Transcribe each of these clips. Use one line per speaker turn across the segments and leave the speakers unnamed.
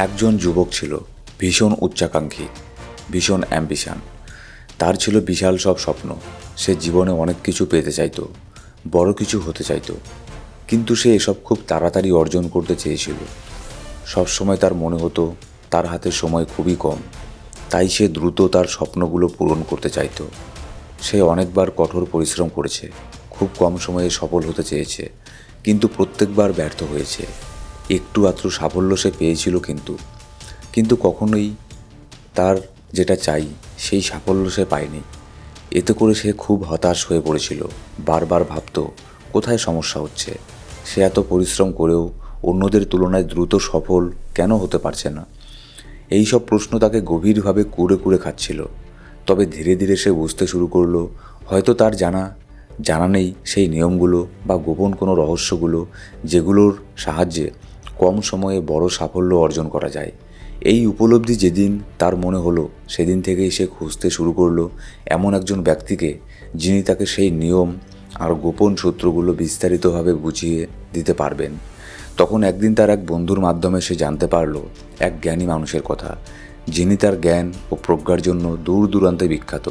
একজন যুবক ছিল, ভীষণ উচ্চাকাঙ্ক্ষী, ভীষণ অ্যাম্বিশন। তার ছিল বিশাল সব স্বপ্ন। সে জীবনে অনেক কিছু পেতে চাইতো, বড় কিছু হতে চাইতো, কিন্তু সে এসব খুব তাড়াতাড়ি অর্জন করতে চেয়েছিল। সবসময় তার মনে হতো তার হাতে সময় খুবই কম, তাই সে দ্রুত তার স্বপ্নগুলো পূরণ করতে চাইতো। সে অনেকবার কঠোর পরিশ্রম করেছে, খুব কম সময়ে সফল হতে চেয়েছে, কিন্তু প্রত্যেকবার ব্যর্থ হয়েছে। একটু আধটু সাফল্য সে পেয়েছিল, কিন্তু কিন্তু কখনোই তার যেটা চাই সেই সাফল্য সে পায়নি। এতে করে সে খুব হতাশ হয়ে পড়েছিল। বারবার ভাবতো কোথায় সমস্যা হচ্ছে। সে এত পরিশ্রম করেও অন্যদের তুলনায় দ্রুত সফল কেন হতে পারছে না। এই সব প্রশ্ন তাকে গভীরভাবে কুরে কুরে খাচ্ছিল। তবে ধীরে ধীরে সে বুঝতে শুরু করলো, হয়তো তার জানা নেই সেই নিয়মগুলো বা গোপন কোনো রহস্যগুলো, যেগুলোর সাহায্যে কম সময়ে বড় সাফল্য অর্জন করা যায়। এই উপলব্ধি যেদিন তার মনে হলো, সেদিন থেকেই সে খুঁজতে শুরু করলো এমন একজন ব্যক্তিকে, যিনি তাকে সেই নিয়ম আর গোপন সূত্রগুলো বিস্তারিতভাবে বুঝিয়ে দিতে পারবেন। তখন একদিন তার এক বন্ধুর মাধ্যমে সে জানতে পারল এক জ্ঞানী মানুষের কথা, যিনি তার জ্ঞান ও প্রজ্ঞার জন্য দূর দূরান্তে বিখ্যাত।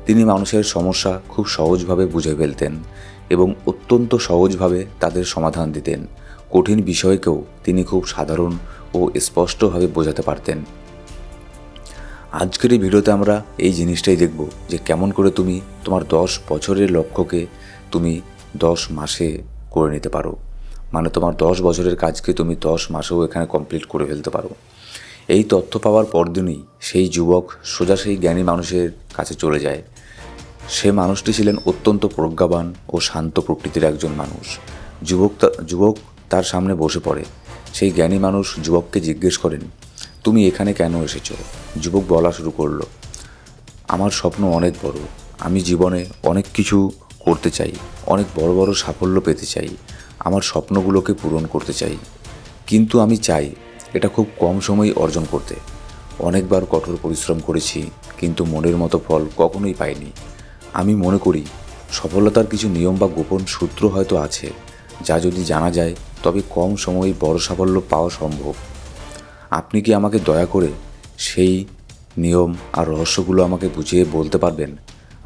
তিনি মানুষের সমস্যা খুব সহজভাবে বুঝে ফেলতেন এবং অত্যন্ত সহজভাবে তাদের সমাধান দিতেন। কঠিন বিষয়কেও তিনি খুব সাধারণ ও স্পষ্টভাবে বোঝাতে পারতেন। আজকের এই ভিডিওতে আমরা এই জিনিসটাই দেখব যে কেমন করে তুমি তোমার 10 বছরের লক্ষ্যকে তুমি 10 মাসে করে নিতে পারো। মানে তোমার 10 বছরের কাজকে তুমি 10 মাসেও এখানে কমপ্লিট করে ফেলতে পারো। এই তথ্য পাওয়ার পরদিনই সেই যুবক সোজা সেই জ্ঞানী মানুষের কাছে চলে যায়। সে মানুষটি ছিলেন অত্যন্ত প্রজ্ঞাবান ও শান্ত প্রকৃতির একজন মানুষ। যুবক তার সামনে বসে পড়ে। সেই জ্ঞানী মানুষ যুবককে জিজ্ঞেস করেন, তুমি এখানে কেন এসেছো? যুবক বলা শুরু করলো, আমার স্বপ্ন অনেক বড়। আমি জীবনে অনেক কিছু করতে চাই, অনেক বড় বড় সাফল্য পেতে চাই, আমার স্বপ্নগুলোকে পূরণ করতে চাই। কিন্তু আমি চাই এটা খুব কম সময়ে অর্জন করতে। অনেকবার কঠোর পরিশ্রম করেছি, কিন্তু মনের মতো ফল কখনোই পাইনি। আমি মনে করি সফলতার কিছু নিয়ম বা গোপন সূত্র হয়তো আছে, যা যদি জানা যায় তবে কম সময়ে বড় সাফল্য পাওয়া সম্ভব। আপনি কি আমাকে দয়া করে সেই নিয়ম আর রহস্যগুলো আমাকে বুঝিয়ে বলতে পারবেন?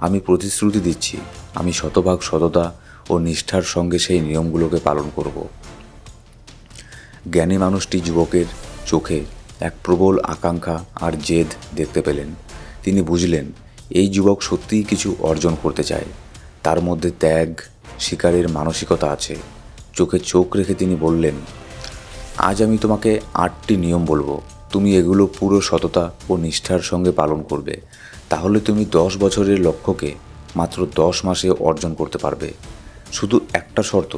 আমি প্রতিশ্রুতি দিচ্ছি, আমি শতভাগ সততা ও নিষ্ঠার সঙ্গে সেই নিয়মগুলোকে পালন করব। জ্ঞানী মানুষটি যুবকের চোখে এক প্রবল আকাঙ্ক্ষা আর জেদ দেখতে পেলেন। তিনি বুঝলেন এই যুবক সত্যিই কিছু অর্জন করতে চায়। তার মধ্যে ত্যাগ, শিকারের মানসিকতা আছে। চোখে চোখ রেখে তিনি বললেন, আজ আমি তোমাকে 8টি নিয়ম বলবো। তুমি এগুলো পুরো সততা ও নিষ্ঠার সঙ্গে পালন করবে। তাহলে তুমি 10 বছরের লক্ষ্যকে মাত্র 10 মাসে অর্জন করতে পারবে। শুধু একটা শর্ত,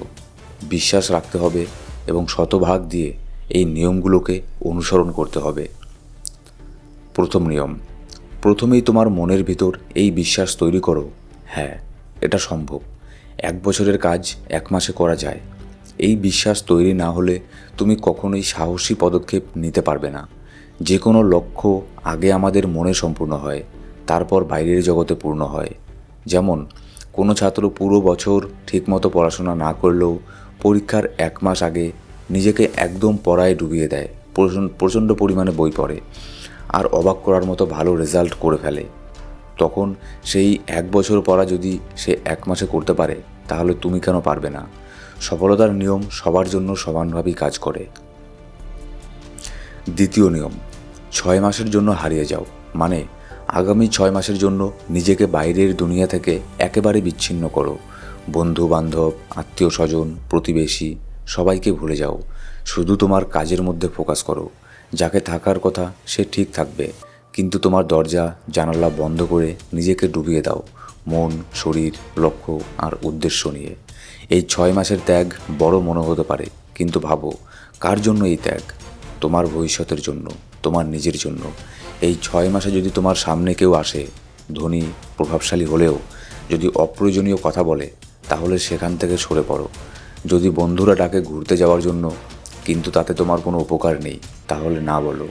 বিশ্বাস রাখতে হবে এবং শতভাগ দিয়ে এই নিয়মগুলোকে অনুসরণ করতে হবে। প্রথম নিয়ম, প্রথমেই তোমার মনের ভিতর এই বিশ্বাস তৈরি করো, হ্যাঁ, এটা সম্ভব। 1 বছরের কাজ 1 মাসে করা যায়। এই বিশ্বাস তৈরি না হলে তুমি কখনোই সাহসী পদক্ষেপ নিতে পারবে না। যে কোনো লক্ষ্য আগে আমাদের মনে সম্পূর্ণ হয়, তারপর বাইরের জগতে পূর্ণ হয়। যেমন কোনো ছাত্র পুরো বছর ঠিকমতো পড়াশোনা না করলেও পরীক্ষার 1 মাস আগে নিজেকে একদম পড়ায় ডুবিয়ে দেয়, প্রচণ্ড পরিমাণে বই পড়ে, আর অবাক করার মতো ভালো রেজাল্ট করে ফেলে। তখন সেই 1 বছর পড়া যদি সে 1 মাসে করতে পারে, তাহলে তুমি কেন পারবে না? সফলতার নিয়ম সবার জন্য সমানভাবেই কাজ করে। দ্বিতীয় নিয়ম, 6 মাসের জন্য হারিয়ে যাও। মানে আগামী 6 মাসের জন্য নিজেকে বাইরের দুনিয়া থেকে একেবারে বিচ্ছিন্ন করো। বন্ধু বান্ধব, আত্মীয় স্বজন, প্রতিবেশী সবাইকে ভুলে যাও। শুধু তোমার কাজের মধ্যে ফোকাস করো। যাকে থাকার কথা সে ঠিক থাকবে, কিন্তু তোমার দরজা জানালা বন্ধ করে নিজেকে ডুবিয়ে দাও মন, শরীর, লক্ষ্য আর উদ্দেশ্য নিয়ে। এই 6 মাসের ত্যাগ বড় মনে হতে পারে, কিন্তু ভাবো কার জন্য এই ত্যাগ? তোমার ভবিষ্যতের জন্য, তোমার নিজের জন্য। এই 6 মাসে যদি তোমার সামনে কেউ আসে, ধনী, প্রভাবশালী হলেও যদি অপ্রয়োজনীয় কথা বলে, তাহলে সেখান থেকে সরে পড়ো। যদি বন্ধুরা ডাকে ঘুরতে যাওয়ার জন্য, কিন্তু তাতে তোমার কোনো উপকার নেই, তাহলে না বলো।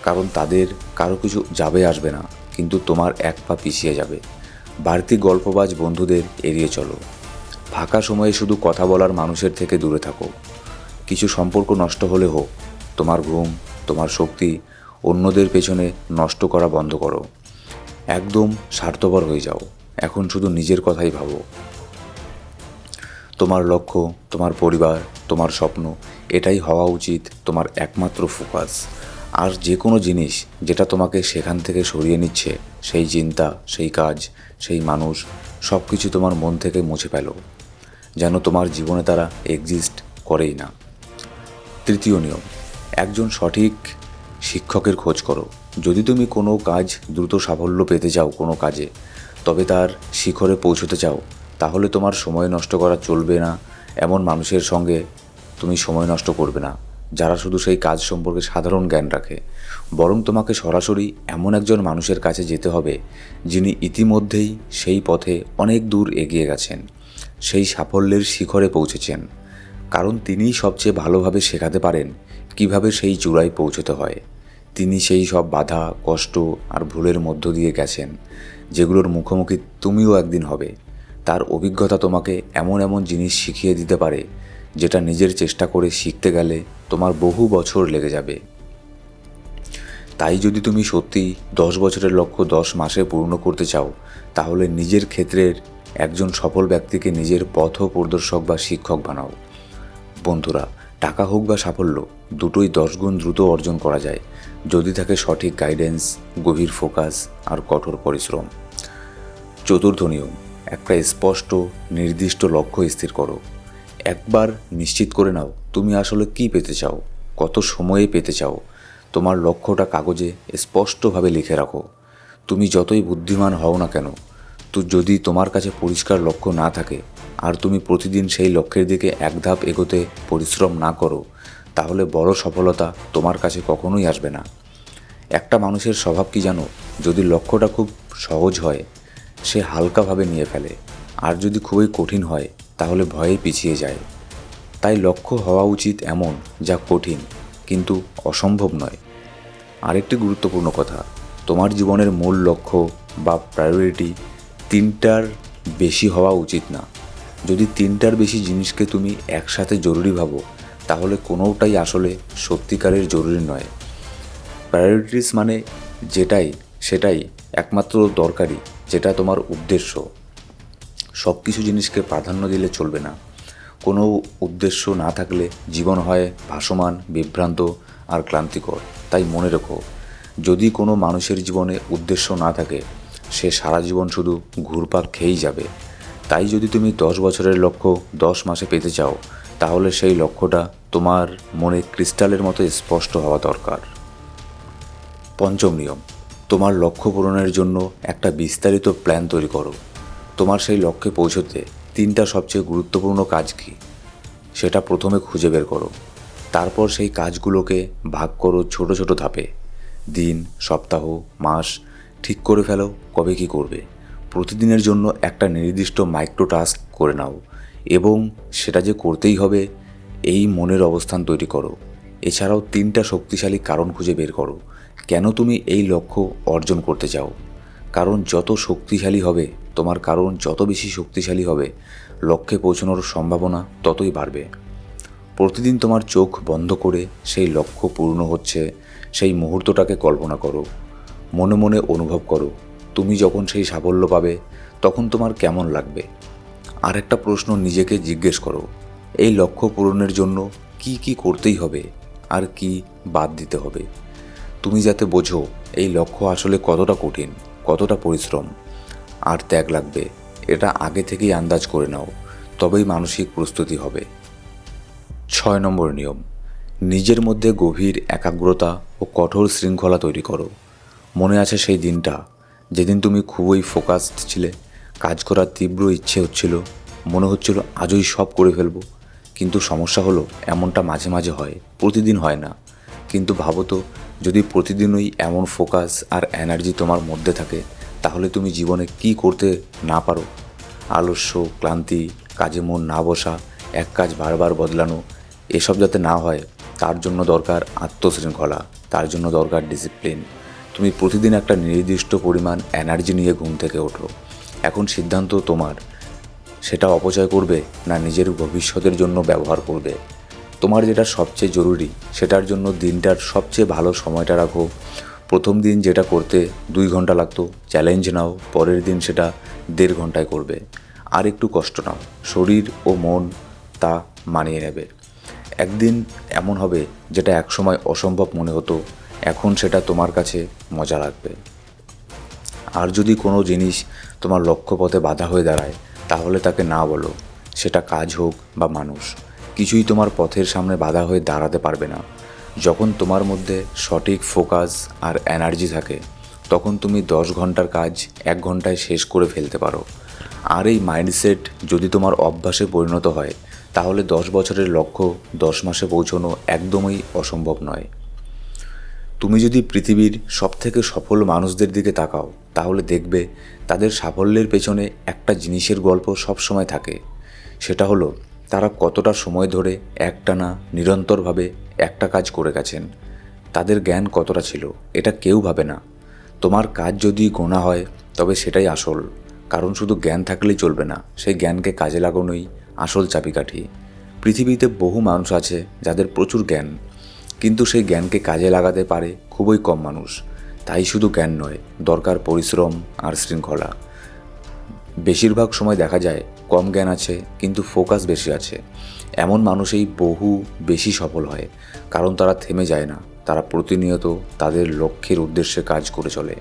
কারণ তাদের কারো কিছু যাবে আসবে না, কিন্তু তোমার এক পা পিছিয়ে যাবে। বাড়তি গল্পবাজ বন্ধুদের এড়িয়ে চলো। ফাঁকা সময়ে শুধু কথা বলার মানুষের থেকে দূরে থাকো। কিছু সম্পর্ক নষ্ট হলে হোক, তোমার ঘুম, তোমার শক্তি অন্যদের পেছনে নষ্ট করা বন্ধ করো। একদম স্বার্থপর হয়ে যাও। এখন শুধু নিজের কথাই ভাবো। তোমার লক্ষ্য, তোমার পরিবার, তোমার স্বপ্ন, এটাই হওয়া উচিত তোমার একমাত্র ফোকাস। আর যে কোনো জিনিস যেটা তোমাকে সেখান থেকে সরিয়ে নিচ্ছে, সেই চিন্তা, সেই কাজ, সেই মানুষ, সব কিছু তোমার মন থেকে মুছে ফেলো, যেন তোমার জীবনে তারা এক্সিস্ট করেই না। তৃতীয় নিয়ম, একজন সঠিক শিক্ষকের খোঁজ করো। যদি তুমি কোনো কাজ দ্রুত সাফল্য পেতে চাও কোনো কাজে, তবে তার শিখরে পৌঁছতে চাও, তাহলে তোমার সময় নষ্ট করা চলবে না। এমন মানুষের সঙ্গে তুমি সময় নষ্ট করবে না যারা শুধু সেই কাজ সম্পর্কে সাধারণ জ্ঞান রাখে, বরং তোমাকে সরাসরি এমন একজন মানুষের কাছে যেতে হবে যিনি ইতিমধ্যেই সেই পথে অনেক দূর এগিয়ে গেছেন, সেই সাফল্যের শিখরে পৌঁছেছেন। কারণ তিনিই সবচেয়ে ভালোভাবে শেখাতে পারেন কিভাবে সেই চূড়ায় পৌঁছতে হয়। তিনি সেই সব বাধা, কষ্ট আর ভুলের মধ্য দিয়ে গেছেন যেগুলোর মুখোমুখি তুমিও একদিন হবে। তার অভিজ্ঞতা তোমাকে এমন এমন জিনিস শিখিয়ে দিতে পারে যেটা নিজের চেষ্টা করে শিখতে গেলে তোমার বহু বছর লেগে যাবে। তাই যদি তুমি সত্যিই 10 বছরের লক্ষ্য 10 মাসে পূর্ণ করতে চাও, তাহলে নিজের ক্ষেত্রের একজন সফল ব্যক্তিকে নিজের পথ প্রদর্শক বা শিক্ষক বানাও। বন্ধুরা, টাকা হোক বা সাফল্য, দুটোই 10 গুণ দ্রুত অর্জন করা যায় যদি থাকে সঠিক গাইডেন্স, গভীর ফোকাস আর কঠোর পরিশ্রম। চতুর্থ নিয়ম, একটা স্পষ্ট নির্দিষ্ট লক্ষ্য স্থির করো। একবার নিশ্চিত করে নাও তুমি আসলে কী পেতে চাও, কত সময়ে পেতে চাও। তোমার লক্ষ্যটা কাগজে স্পষ্টভাবে লিখে রাখো। তুমি যতই বুদ্ধিমান হও না কেন, যদি তোমার কাছে পরিষ্কার লক্ষ্য না থাকে আর তুমি প্রতিদিন সেই লক্ষ্যের দিকে এক ধাপ এগোতে পরিশ্রম না করো, তাহলে বড় সফলতা তোমার কাছে কখনোই আসবে না। একটা মানুষের স্বভাব কি জানো? যদি লক্ষ্যটা খুব সহজ হয়, সে হালকাভাবে নিয়ে ফেলে, আর যদি খুবই কঠিন হয় তাহলে ভয়ে পিছিয়ে যায়। তাই লক্ষ্য হওয়া উচিত এমন যা কঠিন কিন্তু অসম্ভব নয়। আরেকটি গুরুত্বপূর্ণ কথা, তোমার জীবনের মূল লক্ষ্য বা প্রায়োরিটি 3টার বেশি হওয়া উচিত না। যদি 3টার বেশি জিনিসকে তুমি একসাথে জরুরি ভাবো, তাহলে কোনোটাই আসলে সত্যিকারের জরুরি নয়। প্রায়োরিটিস মানে সেটাই একমাত্র দরকারি, যেটা তোমার উদ্দেশ্য। সব কিছু জিনিসকে প্রাধান্য দিলে চলবে না। কোনো উদ্দেশ্য না থাকলে জীবন হয় ভাসমান, বিভ্রান্ত আর ক্লান্তিকর। তাই মনে রেখো, যদি কোনো মানুষের জীবনে উদ্দেশ্য না থাকে, সে সারা জীবন শুধু ঘুরপাক খেয়েই যাবে। তাই যদি তুমি 10 বছরের লক্ষ্য 10 মাসে পেতে চাও, তাহলে সেই লক্ষ্যটা তোমার মনে ক্রিস্টালের মতো স্পষ্ট হওয়া দরকার। পঞ্চম নিয়ম, তোমার লক্ষ্য পূরণের জন্য একটা বিস্তারিত প্ল্যান তৈরি করো। তোমার সেই লক্ষ্যে পৌঁছতে 3টা সবচেয়ে গুরুত্বপূর্ণ কাজ কী, সেটা প্রথমে খুঁজে বের করো। তারপর সেই কাজগুলোকে ভাগ করো ছোট ছোট ধাপে। দিন, সপ্তাহ, মাস ঠিক করে ফেলো কবে কী করবে। প্রতিদিনের জন্য একটা নির্দিষ্ট মাইক্রো টাস্ক করে নাও এবং সেটা যে করতেই হবে এই মনের অবস্থান তৈরি করো। এছাড়াও 3টা শক্তিশালী কারণ খুঁজে বের করো কেন তুমি এই লক্ষ্য অর্জন করতে চাও। কারণ যত শক্তিশালী হবে তোমার কারণ, যত বেশি শক্তিশালী হবে লক্ষ্যে পৌঁছানোর সম্ভাবনা ততই বাড়বে। প্রতিদিন তোমার চোখ বন্ধ করে সেই লক্ষ্য পূর্ণ হচ্ছে সেই মুহূর্তটাকে কল্পনা করো। মনে মনে অনুভব করো তুমি যখন সেই সাফল্য পাবে তখন তোমার কেমন লাগবে। আর একটা প্রশ্ন নিজেকে জিজ্ঞেস করো, এই লক্ষ্য পূরণের জন্য কি কি করতেই হবে আর কি বাদ দিতে হবে। তুমি যাতে বোঝো এই লক্ষ্য আসলে কতটা কঠিন, কতটা পরিশ্রম আর ত্যাগ লাগবে, এটা আগে থেকেই আন্দাজ করে নাও, তবেই মানসিক প্রস্তুতি হবে। 6 নম্বর নিয়ম, নিজের মধ্যে গভীর একাগ্রতা ও কঠোর শৃঙ্খলা তৈরি করো। মনে আছে সেই দিনটা যেদিন তুমি খুবই ফোকাসড ছিলে, কাজ করার তীব্র ইচ্ছে হচ্ছিল, মনে হচ্ছিল আজই সব করে ফেলবো। কিন্তু সমস্যা হলো এমনটা মাঝে মাঝে হয়, প্রতিদিন হয় না। কিন্তু ভাবো তো, যদি প্রতিদিনই এমন ফোকাস আর এনার্জি তোমার মধ্যে থাকে, তাহলে তুমি জীবনে কি করতে না পারো। আলস্য, ক্লান্তি, কাজে মন না বসা, এক কাজ বারবার বদলানো, এসব যাতে না হয় তার জন্য দরকার আত্মশৃঙ্খলা, তার জন্য দরকার ডিসিপ্লিন। তুমি প্রতিদিন একটা নির্দিষ্ট পরিমাণ এনার্জি নিয়ে ঘুম থেকে ওঠো। এখন সিদ্ধান্ত তোমার, সেটা অপচয় করবে না নিজের ভবিষ্যতের জন্য ব্যবহার করবে। তোমার যেটা সবচেয়ে জরুরি সেটার জন্য দিনটার সবচেয়ে ভালো সময়টা রাখো। প্রথম দিন যেটা করতে 2 ঘন্টা লাগতো, চ্যালেঞ্জ নাও, পরের দিন সেটা 1.5 ঘন্টায় করবে। আর একটু কষ্ট নাও, শরীর ও মন তা মানিয়ে নেবে। একদিন এমন হবে যেটা একসময় অসম্ভব মনে হতো, এখন সেটা তোমার কাছে মজা লাগবে। আর যদি কোনো জিনিস তোমার লক্ষ্যপথে বাধা হয়ে দাঁড়ায়, তাহলে তাকে না বলো। সেটা কাজ হোক বা মানুষ, কিছুই তোমার পথের সামনে বাধা হয়ে দাঁড়াতে পারবে না। যখন তোমার মধ্যে সঠিক ফোকাস আর এনার্জি থাকে, তখন তুমি 10 ঘন্টার কাজ 1 ঘন্টায় শেষ করে ফেলতে পারো। আর এই মাইন্ডসেট যদি তোমার অভ্যাসে পরিণত হয়, তাহলে 10 বছরের লক্ষ্য 10 মাসে পৌঁছানো একদমই অসম্ভব নয়। তুমি যদি পৃথিবীর সবথেকে সফল মানুষদের দিকে তাকাও, তাহলে দেখবে তাদের সাফল্যের পেছনে একটা জিনিসের গল্প সবসময় থাকে। সেটা হলো তারা কতটা সময় ধরে একটানা নিরন্তরভাবে একটা কাজ করে গেছেন। তাদের জ্ঞান কতটা ছিল এটা কেউ ভাবে না। তোমার কাজ যদি গোনা হয়, তবে সেটাই আসল। কারণ শুধু জ্ঞান থাকলেই চলবে না, সেই জ্ঞানকে কাজে লাগানোই আসল চাবিকাঠি। পৃথিবীতে বহু মানুষ আছে যাদের প্রচুর জ্ঞান, কিন্তু সেই জ্ঞানকে কাজে লাগাতে পারে খুবই কম মানুষ। তাই শুধু জ্ঞান নয়, দরকার পরিশ্রম আর শৃঙ্খলা। বেশিরভাগ সময় দেখা যায় কম জ্ঞান আছে কিন্তু ফোকাস বেশি আছে। এমন মানুষই বহু বেশি সফল হয়, কারণ তারা থেমে যায় না, তারা প্রতিনিয়ত তাদের লক্ষ্যের উদ্দেশ্যে কাজ করে চলে।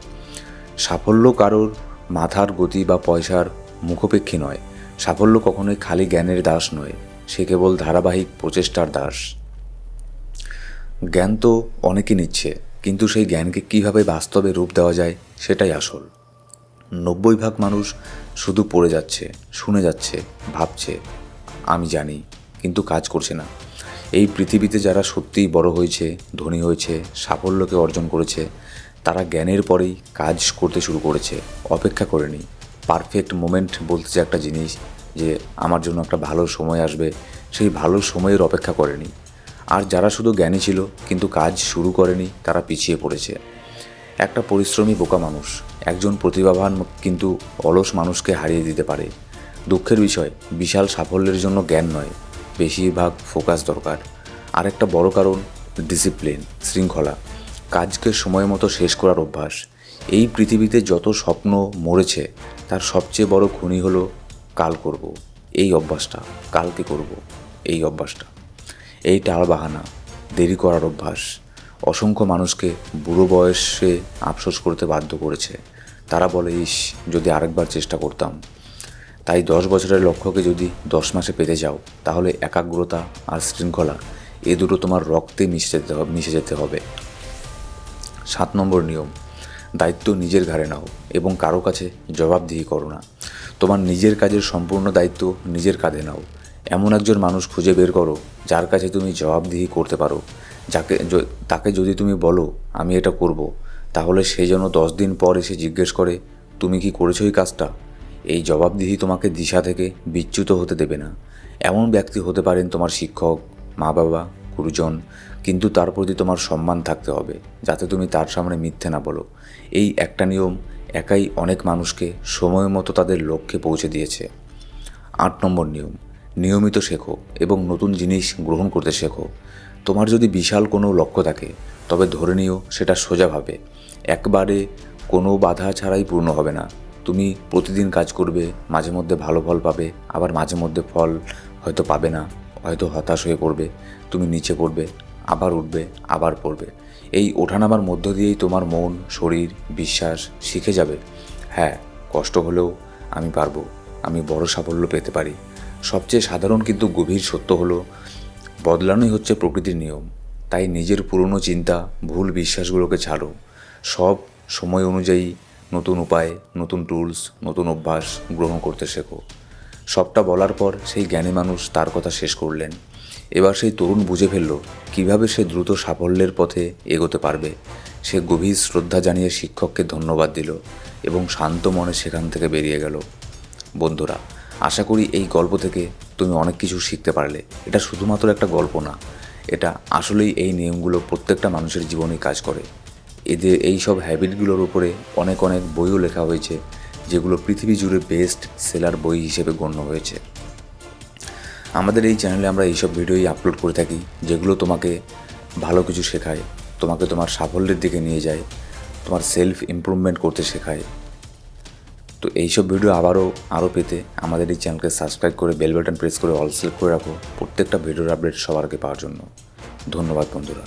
সাফল্য কারোর মাথার গতি বা পয়সার মুখাপেক্ষী নয়। সাফল্য কখনোই খালি জ্ঞানের দাস নয়, সে কেবল ধারাবাহিক প্রচেষ্টার দাস। জ্ঞান তো অনেকে নিচ্ছে, কিন্তু সেই জ্ঞানকে কীভাবে বাস্তবে রূপ দেওয়া যায় সেটাই আসল। 90% মানুষ শুধু পড়ে যাচ্ছে, শুনে যাচ্ছে, ভাবছে আমি জানি, কিন্তু কাজ করছে না। এই পৃথিবীতে যারা সত্যিই বড় হয়েছে, ধনী হয়েছে, সাফল্যকে অর্জন করেছে, তারা জ্ঞানের পরেই কাজ করতে শুরু করেছে, অপেক্ষা করেনি। পারফেক্ট মোমেন্ট বলতে যে একটা জিনিস, যে আমার জন্য একটা ভালো সময় আসবে, সেই ভালো সময়ের অপেক্ষা করেনি। আর যারা শুধু জ্ঞানী ছিল কিন্তু কাজ শুরু করেনি, তারা পিছিয়ে পড়েছে। একটা পরিশ্রমী বোকা মানুষ একজন প্রতিভাবান কিন্তু অলস মানুষকে হারিয়ে দিতে পারে। দুঃখের বিষয়, বিশাল সাফল্যের জন্য জ্ঞান নয়, বেশিরভাগ ফোকাস দরকার। আর একটা বড় কারণ ডিসিপ্লিন, শৃঙ্খলা, কাজকে সময় মতো শেষ করার অভ্যাস। এই পৃথিবীতে যত স্বপ্ন মরেছে, তার সবচেয়ে বড় খুনি হলো কাল করব এই অভ্যাসটা, কালকে করব এই অভ্যাসটা। এই টালবাহানা, দেরি করার অভ্যাস অসংখ্য মানুষকে বুড়ো বয়সে আফসোস করতে বাধ্য করেছে। তারা বলে, ইস, যদি আরেকবার চেষ্টা করতাম। তাই 10 বছরের লক্ষ্যকে যদি 10 মাসে পেতে যাও, তাহলে একাগ্রতা আর শৃঙ্খলা, এ দুটো তোমার রক্তে মিশে যেতে হবে। 7 নম্বর নিয়ম, দায়িত্ব নিজের ঘাড়ে নাও এবং কারো কাছে জবাবদিহি করো না। তোমার নিজের কাজের সম্পূর্ণ দায়িত্ব নিজের কাঁধে নাও। এমন একজন মানুষ খুঁজে বের করো যার কাছে তুমি জবাবদিহি করতে পারো। তাকে যদি তুমি বলো আমি এটা করব, তাহলে সে যেন 10 দিন পর এসে জিজ্ঞেস করে তুমি কি করেছো এই কাজটা। এই জবাবদিহি তোমাকে দিশা থেকে বিচ্যুত হতে দেবে না। এমন ব্যক্তি হতে পারেন তোমার শিক্ষক, মা বাবা, গুরুজন, কিন্তু তার প্রতি তোমার সম্মান থাকতে হবে, যাতে তুমি তার সামনে মিথ্যে না বলো। এই একটা নিয়ম একাই অনেক মানুষকে সময় মতো তাদের লক্ষ্যে পৌঁছে দিয়েছে। 8 নম্বর নিয়ম, নিয়মিত শেখো এবং নতুন জিনিস গ্রহণ করতে শেখো। তোমার যদি বিশাল কোনো লক্ষ্য থাকে, তবে ধরে নিও সেটা সোজাভাবে একবারে কোনো বাধা ছাড়াই পূর্ণ হবে না। তুমি প্রতিদিন কাজ করবে, মাঝে মধ্যে ভালো ফল পাবে, আবার মাঝে মধ্যে ফল হয়তো পাবে না, হয়তো হতাশ হয়ে পড়বে, তুমি নিচে পড়বে, আবার উঠবে, আবার পড়বে। এই ওঠানামার মধ্য দিয়েই তোমার মন, শরীর, বিশ্বাস শিখে যাবে, হ্যাঁ, কষ্ট হলেও আমি পারবো, আমি বড় সাফল্য পেতে পারি। সবচেয়ে সাধারণ কিন্তু গভীর সত্য হলো, বদলানোই হচ্ছে প্রকৃতির নিয়ম। তাই নিজের পুরনো চিন্তা, ভুল বিশ্বাসগুলোকে ছাড়ো। সব সময় অনুযায়ী নতুন উপায়, নতুন টুলস, নতুন অভ্যাস গ্রহণ করতে শেখো। সবটা বলার পর সেই জ্ঞানী মানুষ তার কথা শেষ করলেন। এবার সেই তরুণ বুঝে ফেলল কীভাবে সে দ্রুত সাফল্যের পথে এগোতে পারবে। সে গভীর শ্রদ্ধা জানিয়ে শিক্ষককে ধন্যবাদ দিল এবং শান্ত মনে সেখান থেকে বেরিয়ে গেল। বন্ধুরা, আশা করি এই গল্প থেকে তুমি অনেক কিছু শিখতে পারলে। এটা শুধুমাত্র একটা গল্প না, এটা আসলেই এই নিয়মগুলো প্রত্যেকটা মানুষের জীবনেই কাজ করে। এদের এই সব হ্যাবিটগুলোর উপরে অনেক অনেক বইও লেখা হয়েছে, যেগুলো পৃথিবী জুড়ে বেস্ট সেলার বই হিসেবে গণ্য হয়েছে। আমাদের এই চ্যানেলে আমরা এইসব ভিডিওই আপলোড করে থাকি, যেগুলো তোমাকে ভালো কিছু শেখায়, তোমাকে তোমার সাফল্যের দিকে নিয়ে যায়, তোমার সেলফ ইমপ্রুভমেন্ট করতে শেখায়। তো এইসব ভিডিও আরও পেতে আমাদের এই চ্যানেলকে সাবস্ক্রাইব করে বেল বাটন প্রেস করে অল সিলেক্ট করে রাখো প্রত্যেকটা ভিডিওর আপডেট সবার আগে পাওয়ার জন্য। ধন্যবাদ বন্ধুরা।